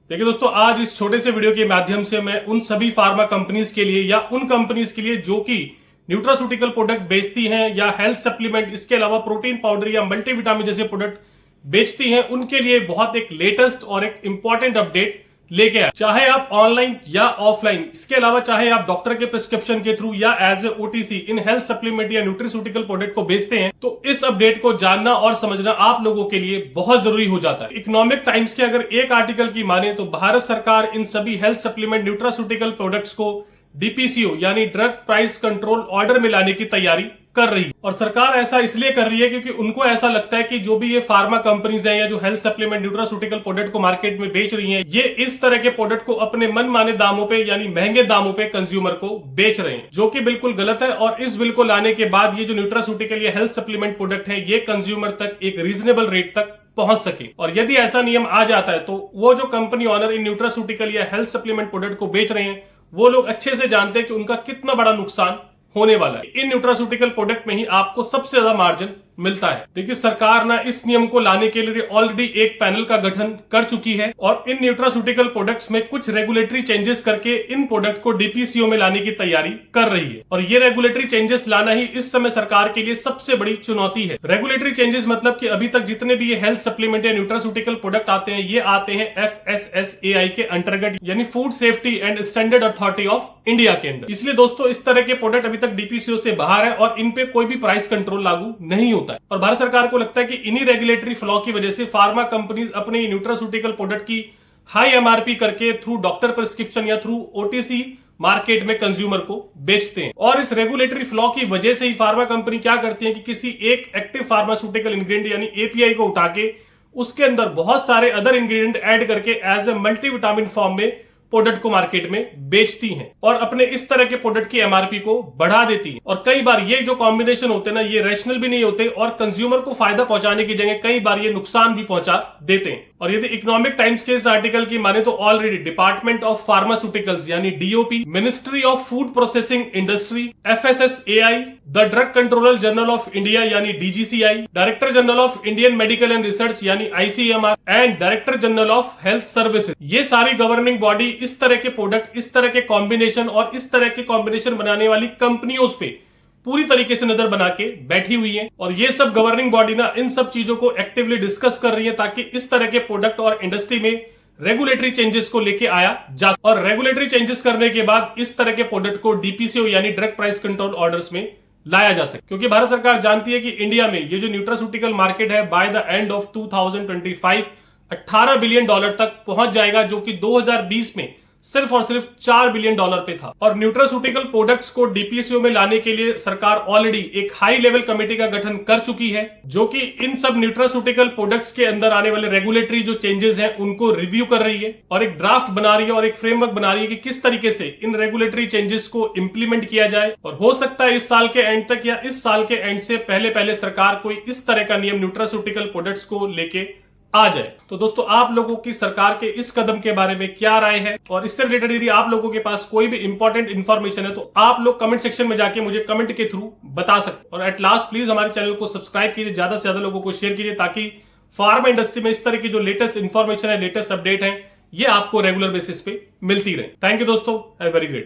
देखिए दोस्तों, आज इस छोटे से वीडियो के माध्यम से मैं उन सभी फार्मा कंपनीज के लिए या उन कंपनीज के लिए जो कि न्यूट्रास्यूटिकल प्रोडक्ट बेचती हैं या हेल्थ सप्लीमेंट, इसके अलावा प्रोटीन पाउडर या मल्टीविटामिन जैसे प्रोडक्ट बेचती हैं, उनके लिए बहुत एक लेटेस्ट और एक इंपॉर्टेंट अपडेट लेके आए। चाहे आप ऑनलाइन या ऑफलाइन, इसके अलावा चाहे आप डॉक्टर के प्रिस्क्रिप्शन के थ्रू या as a OTC in health supplement या न्यूट्रास्यूटिकल प्रोडक्ट को बेचते हैं, तो इस अपडेट को जानना और समझना आप लोगों के लिए बहुत जरूरी हो जाता है। इकोनॉमिक टाइम्स के अगर एक आर्टिकल की माने तो भारत सरकार इन सभी हेल्थ सप्लीमेंट न्यूट्रास्यूटिकल प्रोडक्ट्स को डीपीसीओ यानी ड्रग प्राइस कंट्रोल ऑर्डर में लाने की तैयारी कर रही है। और सरकार ऐसा इसलिए कर रही है क्योंकि उनको ऐसा लगता है कि जो भी ये फार्मा कंपनीज हैं या जो हेल्थ सप्लीमेंट न्यूट्रास्यूटिकल प्रोडक्ट को मार्केट में बेच रही हैं, ये इस तरह के प्रोडक्ट को अपने मनमाने दामों पे यानी महंगे दामों पे कंज्यूमर को बेच रहे हैं, जो कि बिल्कुल गलत है। और इस बिल को लाने के बाद ये जो न्यूट्रास्यूटिकल या हेल्थ सप्लीमेंट प्रोडक्ट है, ये कंज्यूमर तक एक रीजनेबल रेट तक पहुंच सके। और यदि ऐसा नियम आ जाता है तो वो जो कंपनी ऑनर इन न्यूट्रास्यूटिकल या हेल्थ सप्लीमेंट प्रोडक्ट को बेच रहे हैं, वो लोग अच्छे से जानते हैं कि उनका कितना बड़ा नुकसान होने वाला है। इन न्यूट्रास्यूटिकल प्रोडक्ट में ही आपको सबसे ज्यादा मार्जिन मिलता है। देखिए, सरकार ना इस नियम को लाने के लिए ऑलरेडी एक पैनल का गठन कर चुकी है और इन न्यूट्रास्यूटिकल प्रोडक्ट्स में कुछ रेगुलेटरी चेंजेस करके इन प्रोडक्ट को डीपीसीओ में लाने की तैयारी कर रही है। और ये रेगुलेटरी चेंजेस लाना ही इस समय सरकार के लिए सबसे बड़ी चुनौती है। रेगुलेटरी चेंजेस मतलब कि अभी तक जितने भी ये हेल्थ सप्लीमेंट या न्यूट्रास्यूटिकल प्रोडक्ट आते हैं, ये आते हैं FSSAI के अंतर्गत, यानी food safety and standard authority of India के अंदर। इसलिए दोस्तों, इस तरह के प्रोडक्ट अभी तक डीपीसीओ से बाहर है और इन पे कोई भी प्राइस कंट्रोल लागू नहीं होता है। और भारत सरकार को लगता है कि इन्हीं रेगुलेटरी फ्लॉ की वजह से फार्मा कंपनीज अपने न्यूट्रास्यूटिकल प्रोडक्ट की हाई एमआरपी करके थ्रू डॉक्टर प्रिस्क्रिप्शन या थ्रू ओटीसी मार्केट में कंज्यूमर को बेचते हैं। और इस रेगुलेटरी फ्लॉ की वजह से ही फार्मा कंपनी क्या करती है कि किसी एक एक्टिव फार्मास्यूटिकल इंग्रेडिएंट यानी एपीआई को उठा के उसके अंदर बहुत सारे अदर इंग्रेडिएंट ऐड करके एज ए मल्टीविटामिन फॉर्म में प्रोडक्ट को मार्केट में बेचती हैं और अपने इस तरह के प्रोडक्ट की एमआरपी को बढ़ा देती हैं। और कई बार ये जो कॉम्बिनेशन होते हैं ना, ये रैशनल भी नहीं होते और कंज्यूमर को फायदा पहुंचाने की जगह कई बार ये नुकसान भी पहुंचा देते हैं। और यदि इकोनॉमिक टाइम्स के इस आर्टिकल की माने तो ऑलरेडी डिपार्टमेंट ऑफ फार्मास्यूटिकल्स यानी DOP, ministry of food processing industry, FSSAI, the drug controller general of India यानी DGCI, director general of Indian medical and research यानी ICMR and director general of health services, ये सारी governing body इस तरह के product, इस तरह के कॉम्बिनेशन और इस तरह के कॉम्बिनेशन बनाने वाली कंपनियों पे पूरी तरीके से नजर बना के बैठी हुई है। और ये सब गवर्निंग बॉडी ना इन सब चीजों को एक्टिवली डिस्कस कर रही है ताकि इस तरह के प्रोडक्ट और इंडस्ट्री में रेगुलेटरी चेंजेस को लेके आया जा। और रेगुलेटरी चेंजेस करने के बाद इस तरह के प्रोडक्ट को डीपीसीओ यानी ड्रग प्राइस कंट्रोल ऑर्डर्स में लाया जा सके। क्योंकि भारत सरकार जानती है कि इंडिया में ये जो न्यूट्रास्यूटिकल मार्केट है, by the end of 2025 $18 billion तक पहुंच जाएगा, जो कि 2020 में सिर्फ और सिर्फ $4 बिलियन पे था। और न्यूट्रास्यूटिकल प्रोडक्ट्स को डीपीसीओ में लाने के लिए सरकार ऑलरेडी एक हाई लेवल कमेटी का गठन कर चुकी है, जो कि इन सब न्यूट्रास्यूटिकल प्रोडक्ट्स के अंदर आने वाले रेगुलेटरी जो चेंजेस हैं उनको रिव्यू कर रही है और एक ड्राफ्ट बना रही है और एक फ्रेमवर्क बना रही है कि किस तरीके से इन रेगुलेटरी चेंजेस को इंप्लीमेंट किया जाए। और हो सकता है इस साल के एंड तक या इस साल के एंड से पहले सरकार कोई इस तरह का नियम न्यूट्रास्यूटिकल प्रोडक्ट्स को लेके आ जाए। तो दोस्तों, आप लोगों की सरकार के इस कदम के बारे में क्या राय है और इससे रिलेटेड यदि आप लोगों के पास कोई भी इंपॉर्टेंट इंफॉर्मेशन है तो आप लोग कमेंट सेक्शन में जाके मुझे कमेंट के थ्रू बता सकते। और एट लास्ट प्लीज हमारे चैनल को सब्सक्राइब कीजिए, ज्यादा से ज्यादा लोगों को शेयर कीजिए ताकि फार्मा इंडस्ट्री में इस तरह की जो लेटेस्ट इंफॉर्मेशन है, लेटेस्ट अपडेट है, ये आपको रेगुलर बेसिस पे मिलती रहे। थैंक यू दोस्तों, हैव वेरी ग्रेट।